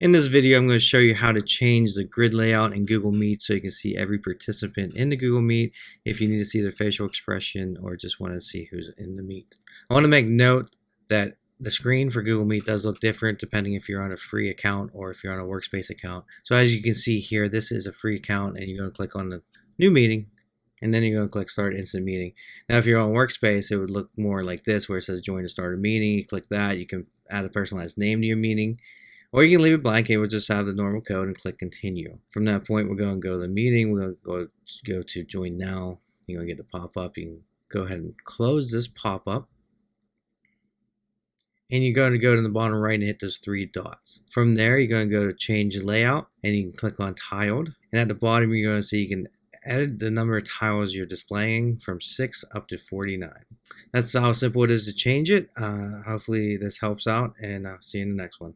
In this video, I'm going to show you how to change the grid layout in Google Meet so you can see every participant in the Google Meet if you need to see their facial expression or just want to see who's in the Meet. I want to make note that the screen for Google Meet does look different depending if you're on a free account or if you're on a Workspace account. So as you can see here, this is a free account and you're going to click on the new meeting and then you're going to click Start Instant Meeting. Now if you're on Workspace, it would look more like this where it says Join to Start a Meeting. You click that, you can add a personalized name to your meeting. Or you can leave it blank and we'll just have the normal code and click continue. From that point, we're going to go to the meeting. We're going to go to join now. You're going to get the pop-up. You can go ahead and close this pop-up. And you're going to go to the bottom right and hit those three dots. From there, you're going to go to change layout and you can click on tiled. And at the bottom, you're going to see you can edit the number of tiles you're displaying from 6 up to 49. That's how simple it is to change it. Hopefully this helps out, and I'll see you in the next one.